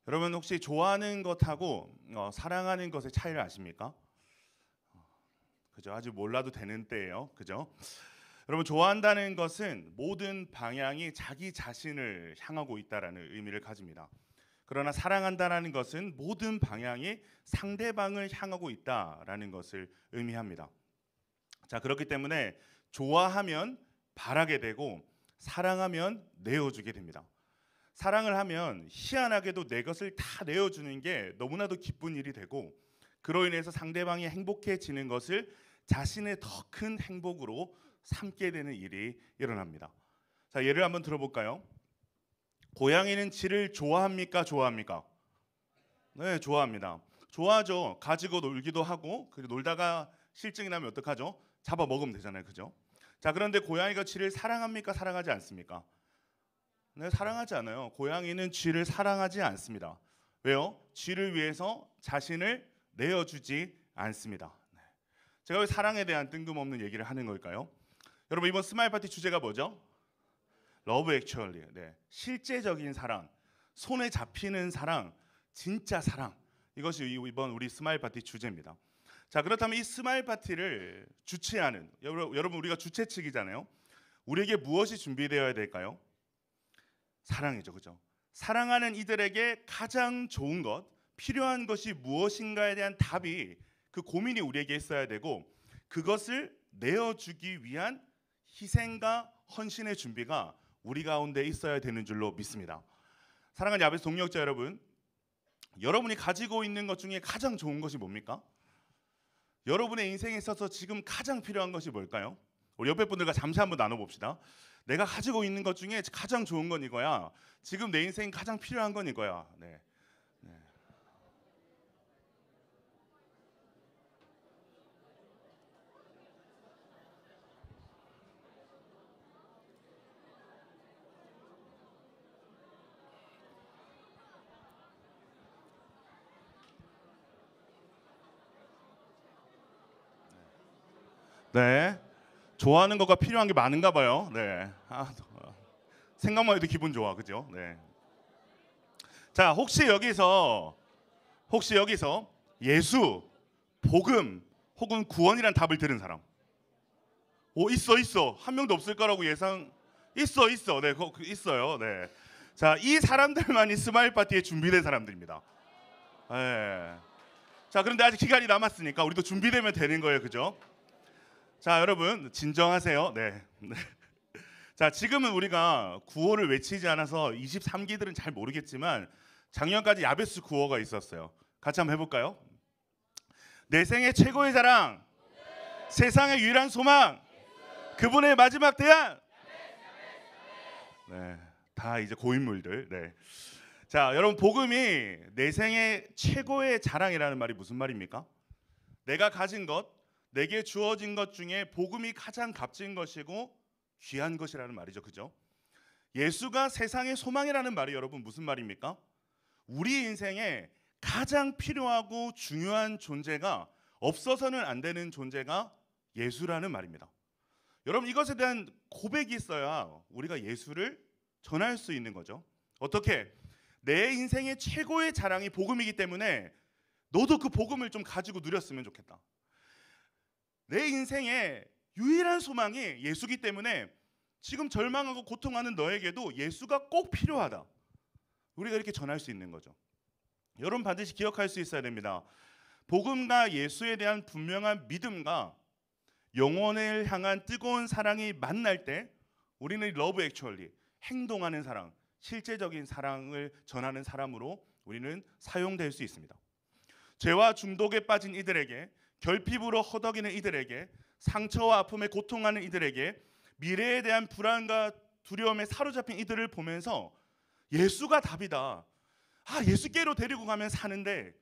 여러분 혹시 좋아하는 것하고 사랑하는 것의 차이를 아십니까? 그죠? 아직 몰라도 되는 때예요. 그죠? 여러분 좋아한다는 것은 모든 방향이 자기 자신을 향하고 있다라는 의미를 가집니다. 그러나 사랑한다라는 것은 모든 방향이 상대방을 향하고 있다라는 것을 의미합니다. 자, 그렇기 때문에 좋아하면 바라게 되고 사랑하면 내어주게 됩니다. 사랑을 하면 희한하게도 내 것을 다 내어주는 게 너무나도 기쁜 일이 되고 그로 인해서 상대방이 행복해지는 것을 자신의 더 큰 행복으로 삼게 되는 일이 일어납니다. 자, 예를 한번 들어볼까요? 고양이는 쥐를 좋아합니까? 좋아합니까? 네, 좋아합니다. 좋아하죠. 가지고 놀기도 하고 그리고 놀다가 실증이 나면 어떡하죠? 잡아 먹으면 되잖아요. 그죠? 자, 그런데 고양이가 쥐를 사랑합니까? 사랑하지 않습니까? 네, 사랑하지 않아요. 고양이는 쥐를 사랑하지 않습니다. 왜요? 쥐를 위해서 자신을 내어주지 않습니다. 네. 제가 왜 사랑에 대한 뜬금없는 얘기를 하는 걸까요? 여러분 이번 스마일 파티 주제가 뭐죠? 러브 액츄얼리. 네. 실제적인 사랑, 손에 잡히는 사랑, 진짜 사랑. 이것이 이번 우리 스마일 파티 주제입니다. 자, 그렇다면 이 스마일 파티를 주최하는 여러분 우리가 주최 측이잖아요. 우리에게 무엇이 준비되어야 될까요? 사랑이죠, 그죠? 사랑하는 이들에게 가장 좋은 것, 필요한 것이 무엇인가에 대한 답이 그 고민이 우리에게 있어야 되고 그것을 내어주기 위한 희생과 헌신의 준비가 우리 가운데 있어야 되는 줄로 믿습니다. 사랑하는 야베스 동역자 여러분, 여러분이 가지고 있는 것 중에 가장 좋은 것이 뭡니까? 여러분의 인생에 있어서 지금 가장 필요한 것이 뭘까요? 우리 옆에 분들과 잠시 한번 나눠봅시다. 내가 가지고 있는 것 중에 가장 좋은 건 이거야. 지금 내 인생 가장 필요한 건 이거야. 네. 네. 네. 좋아하는 것과 필요한 게 많은가 봐요. 네. 생각만 해도 기분 좋아, 그죠? 네. 자, 혹시 여기서 예수, 복음 혹은 구원이란 답을 들은 사람? 오, 있어. 한 명도 없을 거라고 예상. 있어. 네, 있어요. 네. 자, 이 사람들만이 스마일 파티에 준비된 사람들입니다. 네. 자, 그런데 아직 기간이 남았으니까 우리도 준비되면 되는 거예요, 그죠? 자, 여러분 진정하세요. 네. 자, 지금은 우리가 구호를 외치지 않아서 23기들은 잘 모르겠지만 작년까지 야베스 구호가 있었어요. 같이 한번 해볼까요? 내 생애 최고의 자랑, 세상의 유일한 소망, 그분의 마지막 대안. 네, 다 이제 고인물들. 네. 자, 여러분 복음이 내 생애 최고의 자랑이라는 말이 무슨 말입니까? 내가 가진 것, 내게 주어진 것 중에 복음이 가장 값진 것이고 귀한 것이라는 말이죠. 그죠? 예수가 세상의 소망이라는 말이 여러분 무슨 말입니까? 우리 인생에 가장 필요하고 중요한 존재가 없어서는 안 되는 존재가 예수라는 말입니다. 여러분 이것에 대한 고백이 있어야 우리가 예수를 전할 수 있는 거죠. 어떻게? 내 인생의 최고의 자랑이 복음이기 때문에 너도 그 복음을 좀 가지고 누렸으면 좋겠다. 내 인생의 유일한 소망이 예수기 때문에 지금 절망하고 고통하는 너에게도 예수가 꼭 필요하다. 우리가 이렇게 전할 수 있는 거죠. 여러분 반드시 기억할 수 있어야 됩니다. 복음과 예수에 대한 분명한 믿음과 영혼을 향한 뜨거운 사랑이 만날 때 우리는 러브 액츄얼리, 행동하는 사랑, 실제적인 사랑을 전하는 사람으로 우리는 사용될 수 있습니다. 죄와 중독에 빠진 이들에게, 결핍으로 허덕이는 이들에게, 상처와 아픔에 고통하는 이들에게, 미래에 대한 불안과 두려움에 사로잡힌 이들을 보면서 예수가 답이다. 예수께로 데리고 가면 사는데,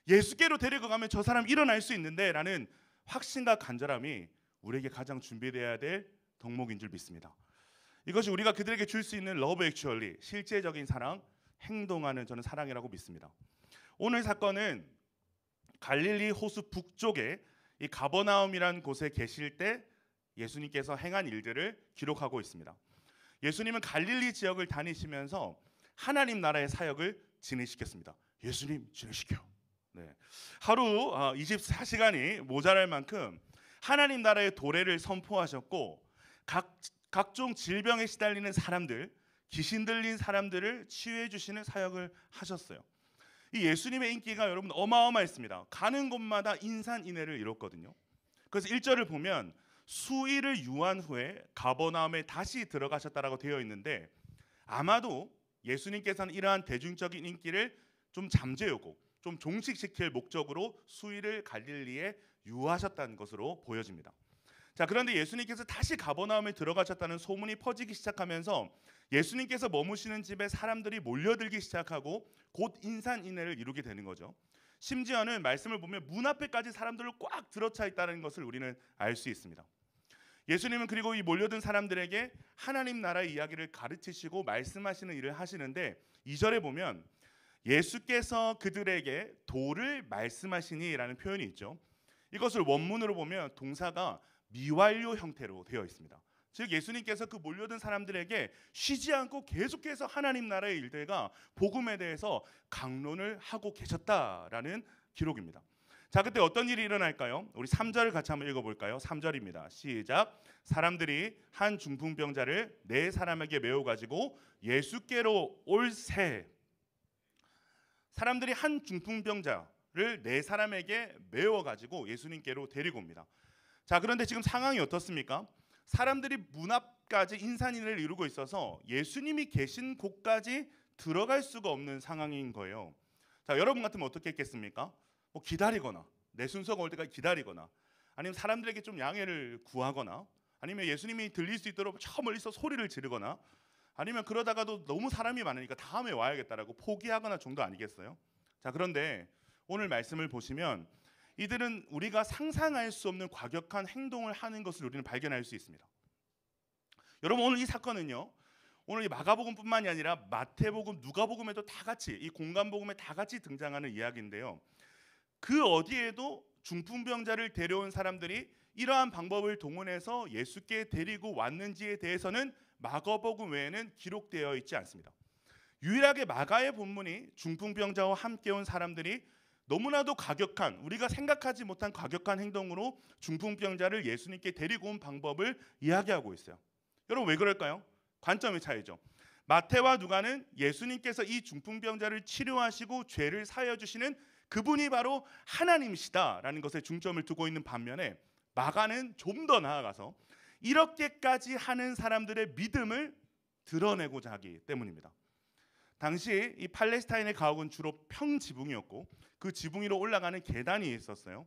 예수께로 데리고 가면 저 사람 일어날 수 있는데 라는 확신과 간절함이 우리에게 가장 준비되어야 될 덕목인 줄 믿습니다. 이것이 우리가 그들에게 줄 수 있는 러브 액츄얼리, 실제적인 사랑, 행동하는 저는 사랑이라고 믿습니다. 오늘 사건은 갈릴리 호수 북쪽에 이 가버나움이라는 곳에 계실 때 예수님께서 행한 일들을 기록하고 있습니다. 예수님은 갈릴리 지역을 다니시면서 하나님 나라의 사역을 진행시켰습니다. 예수님 진행시켜. 네. 하루 24시간이 모자랄 만큼 하나님 나라의 도래를 선포하셨고 각종 질병에 시달리는 사람들, 귀신 들린 사람들을 치유해 주시는 사역을 하셨어요. 이 예수님의 인기가 여러분 어마어마했습니다. 가는 곳마다 인산인해를 이뤘거든요. 그래서 1절을 보면 수일을 유한 후에 가버나움에 다시 들어가셨다라고 되어 있는데 아마도 예수님께서는 이러한 대중적인 인기를 좀 잠재우고 좀 종식시킬 목적으로 수일을 갈릴리에 유하셨다는 것으로 보여집니다. 자, 그런데 예수님께서 다시 가버나움에 들어가셨다는 소문이 퍼지기 시작하면서 예수님께서 머무시는 집에 사람들이 몰려들기 시작하고 곧 인산인해를 이루게 되는 거죠. 심지어는 말씀을 보면 문 앞에까지 사람들을 꽉 들어차 있다는 것을 우리는 알 수 있습니다. 예수님은 그리고 이 몰려든 사람들에게 하나님 나라의 이야기를 가르치시고 말씀하시는 일을 하시는데 2절에 보면 예수께서 그들에게 도를 말씀하시니라는 표현이 있죠. 이것을 원문으로 보면 동사가 미완료 형태로 되어 있습니다. 즉 예수님께서 그 몰려든 사람들에게 쉬지 않고 계속해서 하나님 나라의 일들과 복음에 대해서 강론을 하고 계셨다라는 기록입니다. 자, 그때 어떤 일이 일어날까요? 우리 3절을 같이 한번 읽어볼까요? 3절입니다. 시작. 사람들이 한 중풍병자를 네 사람에게 메워 가지고 예수께로 올세. 사람들이 한 중풍병자를 네 사람에게 메워 가지고 예수님께로 데리고 옵니다. 자, 그런데 지금 상황이 어떻습니까? 사람들이 문 앞까지 인산인해를 이루고 있어서 예수님이 계신 곳까지 들어갈 수가 없는 상황인 거예요. 자, 여러분 같으면 어떻게 했겠습니까? 뭐 기다리거나 내 순서가 올 때까지 기다리거나 아니면 사람들에게 좀 양해를 구하거나 아니면 예수님이 들릴 수 있도록 저 멀리서 소리를 지르거나 아니면 그러다가도 너무 사람이 많으니까 다음에 와야겠다라고 포기하거나 정도 아니겠어요? 자, 그런데 오늘 말씀을 보시면 이들은 우리가 상상할 수 없는 과격한 행동을 하는 것을 우리는 발견할 수 있습니다. 여러분, 오늘 이 사건은요, 오늘 이 마가복음뿐만이 아니라 마태복음, 누가복음에도 다 같이 이 공간복음에 다 같이 등장하는 이야기인데요. 그 어디에도 중풍병자를 데려온 사람들이 이러한 방법을 동원해서 예수께 데리고 왔는지에 대해서는 마가복음 외에는 기록되어 있지 않습니다. 유일하게 마가의 본문이 중풍병자와 함께 온 사람들이 너무나도 과격한, 우리가 생각하지 못한 과격한 행동으로 중풍병자를 예수님께 데리고 온 방법을 이야기하고 있어요. 여러분, 왜 그럴까요? 관점의 차이죠. 마태와 누가는 예수님께서 이 중풍병자를 치료하시고 죄를 사하여 주시는 그분이 바로 하나님이시다라는 것에 중점을 두고 있는 반면에 마가는 좀 더 나아가서 이렇게까지 하는 사람들의 믿음을 드러내고자 하기 때문입니다. 당시 이 팔레스타인의 가옥은 주로 평지붕이었고 그 지붕 위로 올라가는 계단이 있었어요.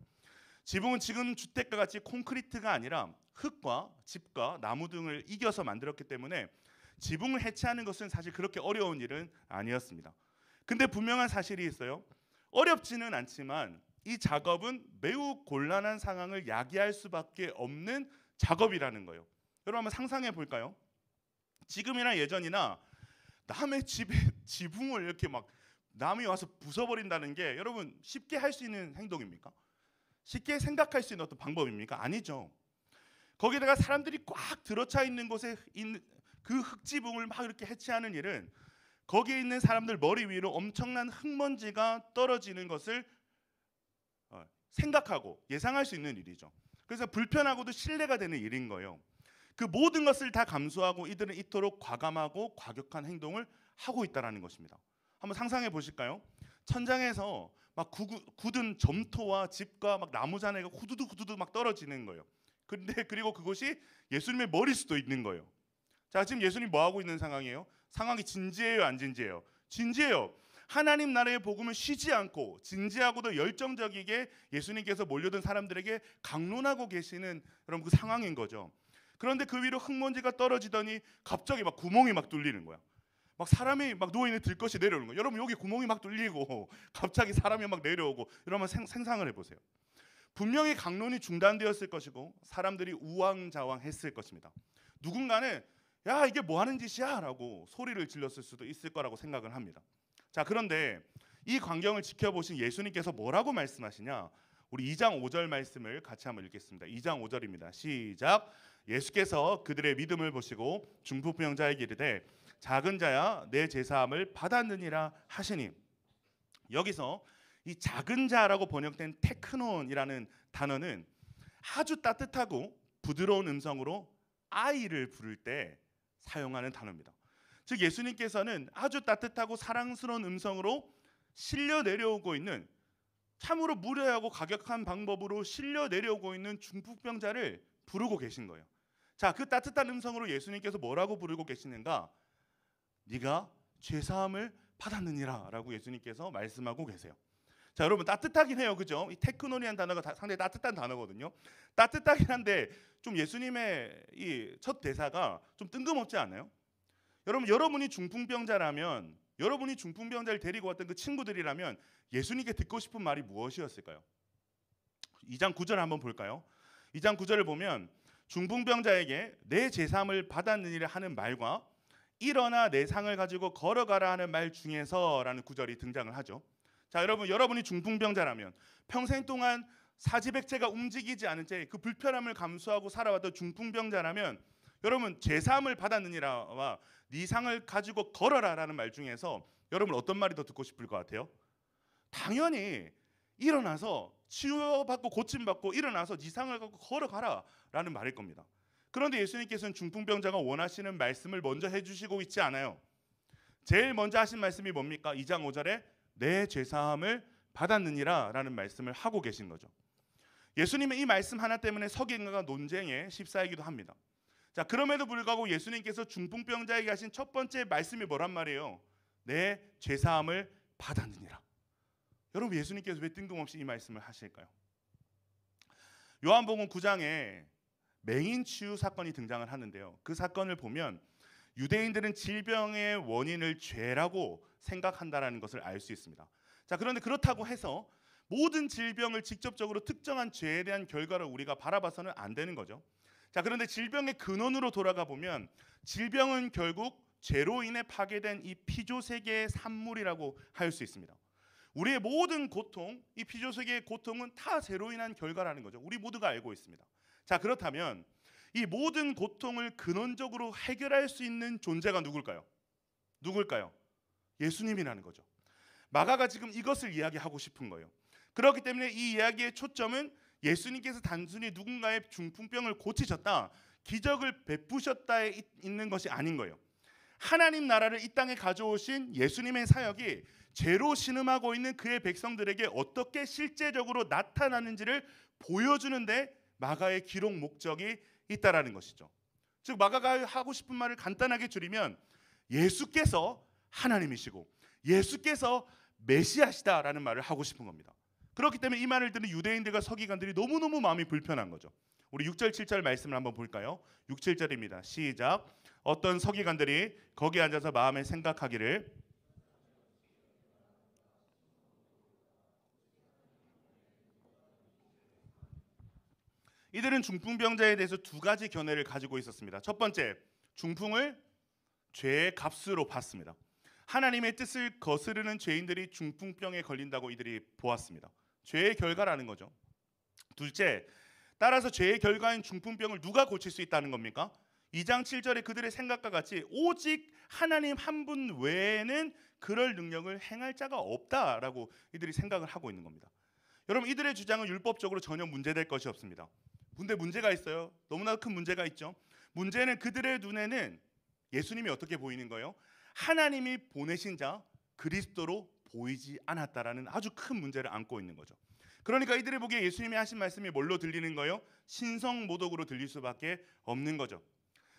지붕은 지금 주택과 같이 콘크리트가 아니라 흙과 집과 나무 등을 이겨서 만들었기 때문에 지붕을 해체하는 것은 사실 그렇게 어려운 일은 아니었습니다. 근데 분명한 사실이 있어요. 어렵지는 않지만 이 작업은 매우 곤란한 상황을 야기할 수밖에 없는 작업이라는 거예요. 여러분 한번 상상해 볼까요? 지금이나 예전이나 남의 집에 지붕을 이렇게 막 남이 와서 부숴버린다는 게 여러분 쉽게 할 수 있는 행동입니까? 쉽게 생각할 수 있는 어떤 방법입니까? 아니죠. 거기다가 사람들이 꽉 들어차 있는 곳에 있는 그 흙지붕을 막 이렇게 해체하는 일은 거기에 있는 사람들 머리 위로 엄청난 흙먼지가 떨어지는 것을 생각하고 예상할 수 있는 일이죠. 그래서 불편하고도 신뢰가 되는 일인 거예요. 그 모든 것을 다 감수하고 이들은 이토록 과감하고 과격한 행동을 하고 있다라는 것입니다. 한번 상상해 보실까요? 천장에서 막 굳은 점토와 집과 막 나무 잔해가 후두둑 막 떨어지는 거예요. 근데 그리고 그것이 예수님의 머릴 수도 있는 거예요. 자, 지금 예수님 뭐 하고 있는 상황이에요? 상황이 진지해요, 안 진지해요? 진지해요. 하나님 나라의 복음을 쉬지 않고 진지하고도 열정적이게 예수님께서 몰려든 사람들에게 강론하고 계시는 여러분 그 상황인 거죠. 그런데 그 위로 흙먼지가 떨어지더니 갑자기 막 구멍이 막 뚫리는 거야. 막 사람이 막 누워 있는 들것이 내려오는 거야. 여러분 여기 구멍이 막 뚫리고 갑자기 사람이 막 내려오고 이러면 생상을 해보세요. 분명히 강론이 중단되었을 것이고 사람들이 우왕좌왕했을 것입니다. 누군가는 야 이게 뭐 하는 짓이야 라고 소리를 질렀을 수도 있을 거라고 생각을 합니다. 자, 그런데 이 광경을 지켜보신 예수님께서 뭐라고 말씀하시냐? 우리 2장 5절 말씀을 같이 한번 읽겠습니다. 2장 5절입니다. 시작. 예수께서 그들의 믿음을 보시고 중풍병자에게 이르되 작은 자야 내 제사함을 받았느니라 하시니. 여기서 이 작은 자라고 번역된 테크논이라는 단어는 아주 따뜻하고 부드러운 음성으로 아이를 부를 때 사용하는 단어입니다. 즉 예수님께서는 아주 따뜻하고 사랑스러운 음성으로 실려 내려오고 있는, 참으로 무례하고 가격한 방법으로 실려 내려오고 있는 중풍병자를 부르고 계신 거예요. 자, 그 따뜻한 음성으로 예수님께서 뭐라고 부르고 계시는가? 네가 죄사함을 받았느니라 라고 예수님께서 말씀하고 계세요. 자, 여러분 따뜻하긴 해요, 그죠? 이 테크논이라는 단어가 상당히 따뜻한 단어거든요. 따뜻하긴 한데 좀 예수님의 이 첫 대사가 좀 뜬금없지 않아요? 여러분이 중풍병자라면, 여러분이 중풍병자를 데리고 왔던 그 친구들이라면 예수님께 듣고 싶은 말이 무엇이었을까요? 2장 9절 한번 볼까요? 2장 9절을 보면 중풍병자에게 내 제사함을 받았느니라 하는 말과 일어나 내 상을 가지고 걸어가라 하는 말 중에서라는 구절이 등장을 하죠. 자, 여러분이 중풍병자라면, 평생 동안 사지백체가 움직이지 않은 채 그 불편함을 감수하고 살아왔던 중풍병자라면, 여러분 제사함을 받았느니라와 네 상을 가지고 걸어라라는 말 중에서 여러분 어떤 말이 더 듣고 싶을 것 같아요? 당연히 일어나서 치유받고 고침받고 일어나서 네 상을 갖고 걸어가라라는 말일 겁니다. 그런데 예수님께서는 중풍병자가 원하시는 말씀을 먼저 해주시고 있지 않아요. 제일 먼저 하신 말씀이 뭡니까? 2장 5절에 내 죄사함을 받았느니라 라는 말씀을 하고 계신 거죠. 예수님의 이 말씀 하나 때문에 서기관과 논쟁에 휩싸이기도 합니다. 자, 그럼에도 불구하고 예수님께서 중풍병자에게 하신 첫 번째 말씀이 뭐란 말이에요? 내 죄사함을 받았느니라. 여러분 예수님께서 왜 뜬금없이 이 말씀을 하실까요? 요한복음 9장에 맹인 치유 사건이 등장을 하는데요. 그 사건을 보면 유대인들은 질병의 원인을 죄라고 생각한다라는 것을 알 수 있습니다. 자, 그런데 그렇다고 해서 모든 질병을 직접적으로 특정한 죄에 대한 결과를 우리가 바라봐서는 안 되는 거죠. 자, 그런데 질병의 근원으로 돌아가 보면 질병은 결국 죄로 인해 파괴된 이 피조세계의 산물이라고 할 수 있습니다. 우리의 모든 고통, 이 피조세계의 고통은 다 죄로 인한 결과라는 거죠. 우리 모두가 알고 있습니다. 자, 그렇다면 이 모든 고통을 근원적으로 해결할 수 있는 존재가 누굴까요? 예수님이라는 거죠. 마가가 지금 이것을 이야기하고 싶은 거예요. 그렇기 때문에 이 이야기의 초점은 예수님께서 단순히 누군가의 중풍병을 고치셨다, 기적을 베푸셨다에 있는 것이 아닌 거예요. 하나님 나라를 이 땅에 가져오신 예수님의 사역이 죄로 신음하고 있는 그의 백성들에게 어떻게 실제적으로 나타나는지를 보여주는데 마가의 기록 목적이 있다라는 것이죠. 즉 마가가 하고 싶은 말을 간단하게 줄이면 예수께서 하나님이시고 예수께서 메시아시다라는 말을 하고 싶은 겁니다. 그렇기 때문에 이 말을 듣는 유대인들과 서기관들이 너무너무 마음이 불편한 거죠. 우리 6절 7절 말씀을 한번 볼까요? 6, 7절입니다. 시작. 어떤 서기관들이 거기 앉아서 마음에 생각하기를 이들은 중풍병자에 대해서 두 가지 견해를 가지고 있었습니다. 첫 번째, 중풍을 죄의 값으로 봤습니다. 하나님의 뜻을 거스르는 죄인들이 중풍병에 걸린다고 이들이 보았습니다. 죄의 결과라는 거죠. 둘째, 따라서 죄의 결과인 중풍병을 누가 고칠 수 있다는 겁니까? 2장 7절에 그들의 생각과 같이 오직 하나님 한 분 외에는 그럴 능력을 행할 자가 없다라고 이들이 생각을 하고 있는 겁니다. 여러분 이들의 주장은 율법적으로 전혀 문제될 것이 없습니다. 근데 문제가 있어요. 너무나 큰 문제가 있죠. 문제는 그들의 눈에는 예수님이 어떻게 보이는 거예요? 하나님이 보내신 자 그리스도로 보이지 않았다라는 아주 큰 문제를 안고 있는 거죠. 그러니까 이들이 보기에 예수님이 하신 말씀이 뭘로 들리는 거예요? 신성모독으로 들릴 수밖에 없는 거죠.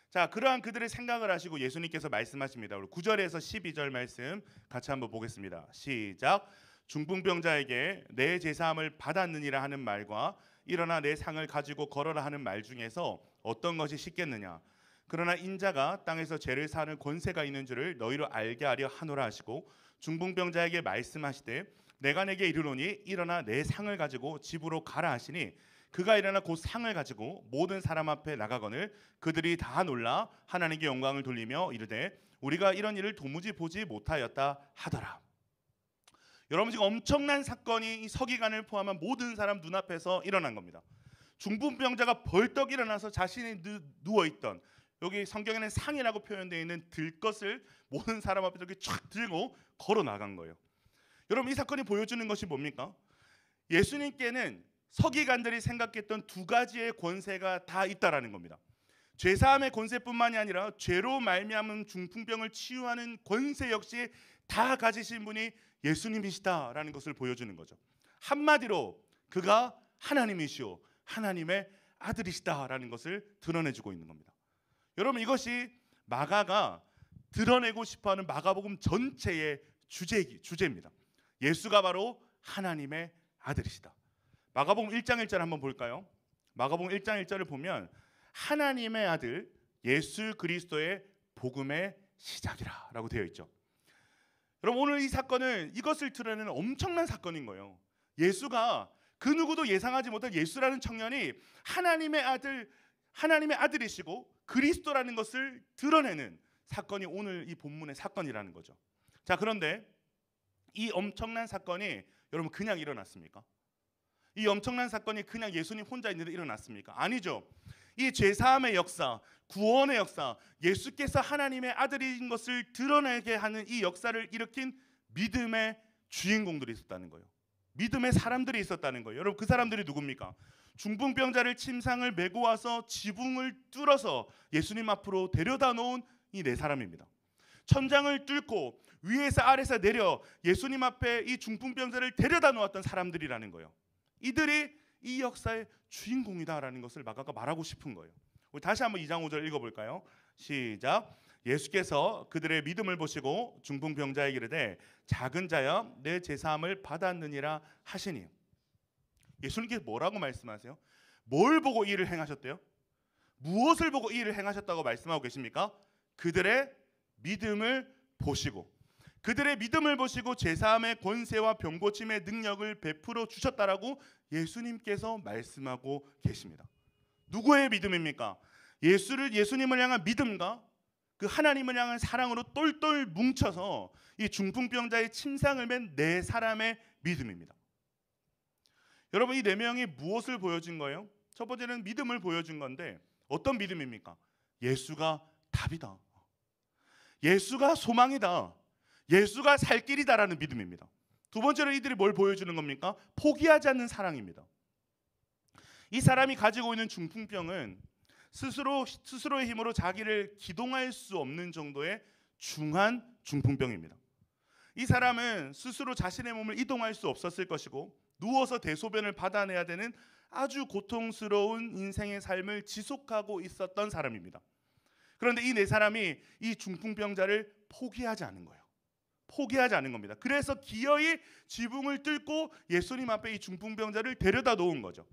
자, 그러한 그들의 생각을 하시고 예수님께서 말씀하십니다. 우리 9절에서 12절 말씀 같이 한번 보겠습니다. 시작. 중풍병자에게 내 제사함을 받았느니라 하는 말과 일어나 내 상을 가지고 걸어라 하는 말 중에서 어떤 것이 쉽겠느냐? 그러나 인자가 땅에서 죄를 사는 권세가 있는 줄을 너희로 알게 하려 하노라 하시고 중풍병자에게 말씀하시되 내가 내게 이르노니 일어나 내 상을 가지고 집으로 가라 하시니 그가 일어나 곧 상을 가지고 모든 사람 앞에 나가거늘 그들이 다 놀라 하나님께 영광을 돌리며 이르되 우리가 이런 일을 도무지 보지 못하였다 하더라. 여러분 지금 엄청난 사건이 이 서기관을 포함한 모든 사람 눈앞에서 일어난 겁니다. 중풍병자가 벌떡 일어나서 자신이 누워있던, 여기 성경에는 상이라고 표현되어 있는 들것을 모든 사람 앞에 이렇게 촥 들고 걸어 나간 거예요. 여러분 이 사건이 보여주는 것이 뭡니까? 예수님께는 서기관들이 생각했던 두 가지의 권세가 다 있다라는 겁니다. 죄사함의 권세뿐만이 아니라 죄로 말미암은 중풍병을 치유하는 권세 역시 다 가지신 분이 예수님이시다라는 것을 보여주는 거죠. 한마디로 그가 하나님이시오 하나님의 아들이시다라는 것을 드러내주고 있는 겁니다. 여러분 이것이 마가가 드러내고 싶어하는 마가복음 전체의 주제입니다. 예수가 바로 하나님의 아들이시다. 마가복음 1장 1절 한번 볼까요? 마가복음 1장 1절을 보면 하나님의 아들 예수 그리스도의 복음의 시작이라 라고 되어 있죠. 여러분 오늘 이 사건은 이것을 드러내는 엄청난 사건인 거예요. 예수가 그 누구도 예상하지 못한 예수라는 청년이 하나님의 아들이시고 그리스도라는 것을 드러내는 사건이 오늘 이 본문의 사건이라는 거죠. 자, 그런데 이 엄청난 사건이 여러분 그냥 일어났습니까? 이 엄청난 사건이 그냥 예수님 혼자 있는데 일어났습니까? 아니죠. 이 죄사함의 역사, 구원의 역사, 예수께서 하나님의 아들인 것을 드러내게 하는 이 역사를 일으킨 믿음의 주인공들이 있었다는 거예요. 믿음의 사람들이 있었다는 거예요. 여러분 그 사람들이 누굽니까? 중풍병자를 침상을 메고 와서 지붕을 뚫어서 예수님 앞으로 데려다 놓은 이 네 사람입니다. 천장을 뚫고 위에서 아래서 내려 예수님 앞에 이 중풍병자를 데려다 놓았던 사람들이라는 거예요. 이들이 이 역사의 주인공이다라는 것을 마가가 말하고 싶은 거예요. 우리 다시 한번 2장 5절 읽어볼까요? 시작. 예수께서 그들의 믿음을 보시고 중풍병자에게 이르되 작은 자여 내 제사함을 받았느니라 하시니. 예수님께서 뭐라고 말씀하세요? 뭘 보고 이 일을 행하셨대요? 무엇을 보고 이 일을 행하셨다고 말씀하고 계십니까? 그들의 믿음을 보시고, 그들의 믿음을 보시고 제사함의 권세와 병고침의 능력을 베풀어 주셨다라고 예수님께서 말씀하고 계십니다. 누구의 믿음입니까? 예수님을 향한 믿음과 그 하나님을 향한 사랑으로 똘똘 뭉쳐서 이 중풍병자의 침상을 맨 네 사람의 믿음입니다. 여러분 이 네 명이 무엇을 보여준 거예요? 첫 번째는 믿음을 보여준 건데 어떤 믿음입니까? 예수가 답이다. 예수가 소망이다. 예수가 살 길이다라는 믿음입니다. 두 번째로 이들이 뭘 보여주는 겁니까? 포기하지 않는 사랑입니다. 이 사람이 가지고 있는 중풍병은 스스로의 힘으로 자기를 기동할 수 없는 정도의 중한 중풍병입니다. 이 사람은 스스로 자신의 몸을 이동할 수 없었을 것이고 누워서 대소변을 받아내야 되는 아주 고통스러운 인생의 삶을 지속하고 있었던 사람입니다. 그런데 이 네 사람이 이 중풍병자를 포기하지 않은 거예요. 포기하지 않은 겁니다. 그래서 기어이 지붕을 뚫고 예수님 앞에 이 중풍병자를 데려다 놓은 거죠.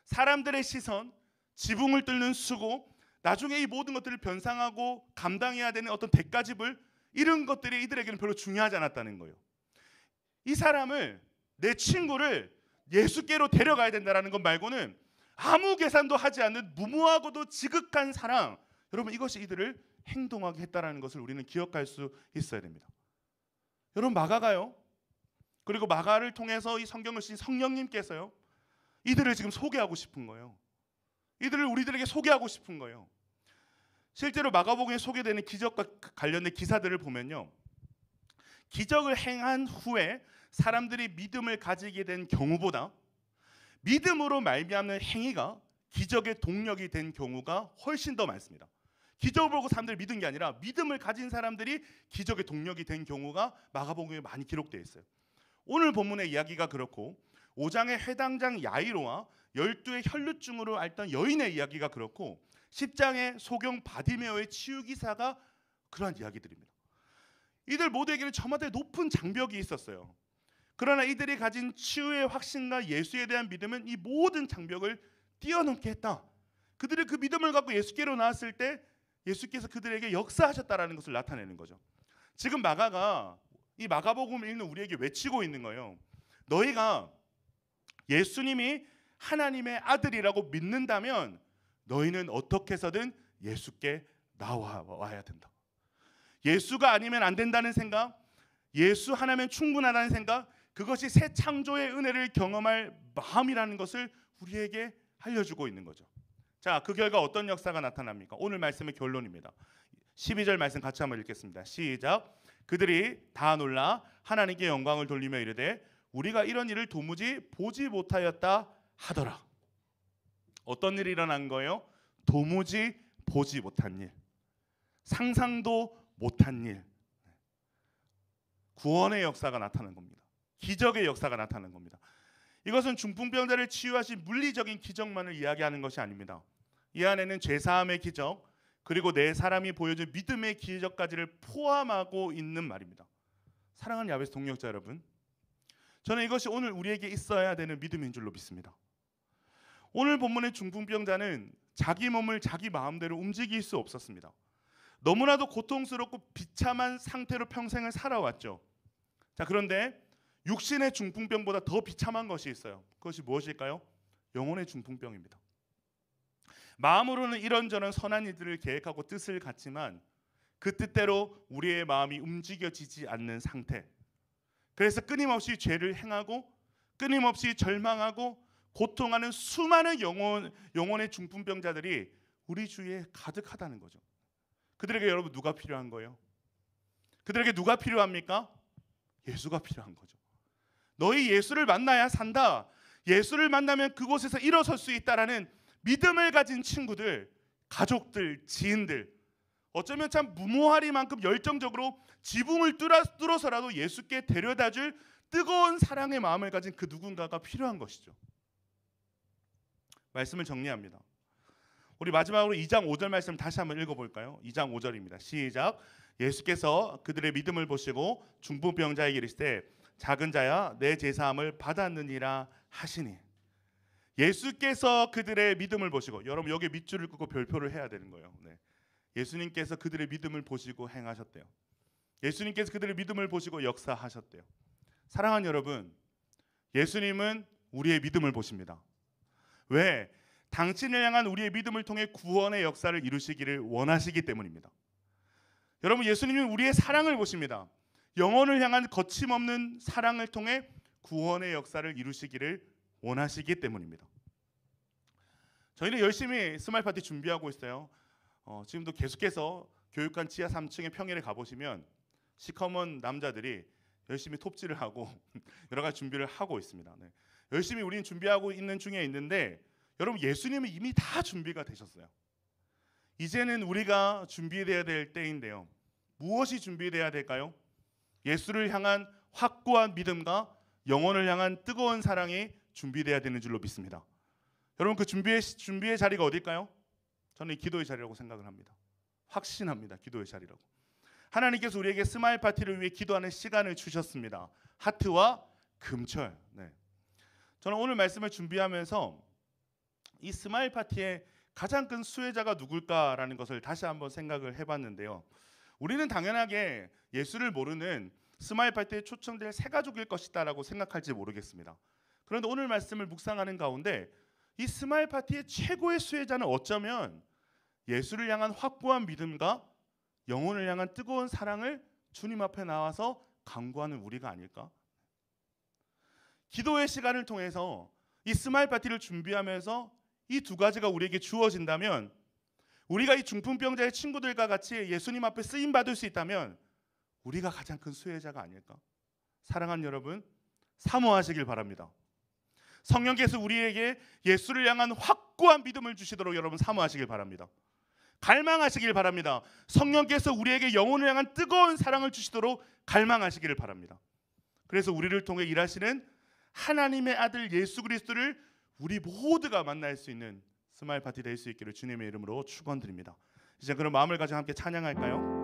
사람들의 시선, 지붕을 뚫는 수고, 나중에 이 모든 것들을 변상하고 감당해야 되는 어떤 대가지불, 이런 것들이 이들에게는 별로 중요하지 않았다는 거예요. 이 사람을, 내 친구를 예수께로 데려가야 된다는 것 말고는 아무 계산도 하지 않는 무모하고도 지극한 사랑, 여러분 이것이 이들을 행동하게 했다는 것을 우리는 기억할 수 있어야 됩니다. 여러분 마가가요, 그리고 마가를 통해서 이 성경을 쓰신 성령님께서요, 이들을 지금 소개하고 싶은 거예요. 이들을 우리들에게 소개하고 싶은 거예요. 실제로 마가복음에 소개되는 기적과 관련된 기사들을 보면요, 기적을 행한 후에 사람들이 믿음을 가지게 된 경우보다 믿음으로 말미암는 행위가 기적의 동력이 된 경우가 훨씬 더 많습니다. 기적을 보고 사람들이 믿은 게 아니라 믿음을 가진 사람들이 기적의 동력이 된 경우가 마가복음에 많이 기록되어 있어요. 오늘 본문의 이야기가 그렇고 5장의 회당장 야이로와 12의 혈루증으로 앓던 여인의 이야기가 그렇고 10장의 소경 바디메오의 치유 기사가 그러한 이야기들입니다. 이들 모두에게는 저마다 높은 장벽이 있었어요. 그러나 이들이 가진 치유의 확신과 예수에 대한 믿음은 이 모든 장벽을 뛰어넘게 했다. 그들이 그 믿음을 갖고 예수께로 나왔을 때 예수께서 그들에게 역사하셨다라는 것을 나타내는 거죠. 지금 마가가 이 마가복음을 읽는 우리에게 외치고 있는 거예요. 너희가 예수님이 하나님의 아들이라고 믿는다면 너희는 어떻게 해서든 예수께 나와야 된다. 예수가 아니면 안 된다는 생각, 예수 하나면 충분하다는 생각, 그것이 새 창조의 은혜를 경험할 마음이라는 것을 우리에게 알려주고 있는 거죠. 자, 그 결과 어떤 역사가 나타납니까? 오늘 말씀의 결론입니다. 12절 말씀 같이 한번 읽겠습니다. 시작. 그들이 다 놀라 하나님께 영광을 돌리며 이르되 우리가 이런 일을 도무지 보지 못하였다 하더라. 어떤 일이 일어난 거예요? 도무지 보지 못한 일, 상상도 못한 일, 구원의 역사가 나타나는 겁니다. 기적의 역사가 나타나는 겁니다. 이것은 중풍병자를 치유하신 물리적인 기적만을 이야기하는 것이 아닙니다. 이 안에는 죄사함의 기적, 그리고 내 사람이 보여준 믿음의 기적까지를 포함하고 있는 말입니다. 사랑하는 야베스 동역자 여러분, 저는 이것이 오늘 우리에게 있어야 되는 믿음인 줄로 믿습니다. 오늘 본문의 중풍병자는 자기 몸을 자기 마음대로 움직일 수 없었습니다. 너무나도 고통스럽고 비참한 상태로 평생을 살아왔죠. 자, 그런데 육신의 중풍병보다 더 비참한 것이 있어요. 그것이 무엇일까요? 영혼의 중풍병입니다. 마음으로는 이런저런 선한 일들을 계획하고 뜻을 갖지만 그 뜻대로 우리의 마음이 움직여지지 않는 상태. 그래서 끊임없이 죄를 행하고 끊임없이 절망하고 고통하는 수많은 영혼의 중풍병자들이 우리 주위에 가득하다는 거죠. 그들에게 여러분 누가 필요한 거예요? 그들에게 누가 필요합니까? 예수가 필요한 거죠. 너희 예수를 만나야 산다. 예수를 만나면 그곳에서 일어설 수 있다라는 믿음을 가진 친구들, 가족들, 지인들, 어쩌면 참 무모하리만큼 열정적으로 지붕을 뚫어서라도 예수께 데려다줄 뜨거운 사랑의 마음을 가진 그 누군가가 필요한 것이죠. 말씀을 정리합니다. 우리 마지막으로 2장 5절 말씀 다시 한번 읽어볼까요? 2장 5절입니다. 시작. 예수께서 그들의 믿음을 보시고 중풍병자에게 이르시되 작은 자야 내 제사함을 받았느니라 하시니. 예수께서 그들의 믿음을 보시고, 여러분 여기 밑줄을 긋고 별표를 해야 되는 거예요. 네. 예수님께서 그들의 믿음을 보시고 행하셨대요. 예수님께서 그들의 믿음을 보시고 역사하셨대요. 사랑하는 여러분, 예수님은 우리의 믿음을 보십니다. 왜? 당신을 향한 우리의 믿음을 통해 구원의 역사를 이루시기를 원하시기 때문입니다. 여러분, 예수님은 우리의 사랑을 보십니다. 영혼을 향한 거침없는 사랑을 통해 구원의 역사를 이루시기를 원하시기 때문입니다. 저희는 열심히 스마일 파티 준비하고 있어요. 지금도 계속해서 교육관 지하 3층에 평일에 가보시면 시커먼 남자들이 열심히 톱질을 하고 여러 가지 준비를 하고 있습니다. 네. 열심히 우리는 준비하고 있는 중에 있는데, 여러분 예수님은 이미 다 준비가 되셨어요. 이제는 우리가 준비되어야 될 때인데요. 무엇이 준비되어야 될까요? 예수를 향한 확고한 믿음과 영혼을 향한 뜨거운 사랑이 준비되어야 되는 줄로 믿습니다. 여러분, 그 준비의 자리가 어딜까요? 저는 기도의 자리라고 생각을 합니다. 확신합니다. 기도의 자리라고. 하나님께서 우리에게 스마일 파티를 위해 기도하는 시간을 주셨습니다. 하트와 금철. 네. 저는 오늘 말씀을 준비하면서 이 스마일 파티의 가장 큰 수혜자가 누굴까라는 것을 다시 한번 생각을 해봤는데요. 우리는 당연하게 예수를 모르는 스마일 파티에 초청될 새 가족일 것이다라고 생각할지 모르겠습니다. 그런데 오늘 말씀을 묵상하는 가운데 이 스마일 파티의 최고의 수혜자는 어쩌면 예수를 향한 확고한 믿음과 영혼을 향한 뜨거운 사랑을 주님 앞에 나와서 강구하는 우리가 아닐까? 기도의 시간을 통해서 이 스마일 파티를 준비하면서 이 두 가지가 우리에게 주어진다면, 우리가 이 중풍병자의 친구들과 같이 예수님 앞에 쓰임 받을 수 있다면 우리가 가장 큰 수혜자가 아닐까? 사랑하는 여러분, 사모하시길 바랍니다. 성령께서 우리에게 예수를 향한 확고한 믿음을 주시도록 여러분 사모하시길 바랍니다. 갈망하시길 바랍니다. 성령께서 우리에게 영혼을 향한 뜨거운 사랑을 주시도록 갈망하시기를 바랍니다. 그래서 우리를 통해 일하시는 하나님의 아들 예수 그리스도를 우리 모두가 만날 수 있는 스마일 파티 될 수 있기를 주님의 이름으로 축원드립니다. 이제 그럼 마음을 가지고 함께 찬양할까요?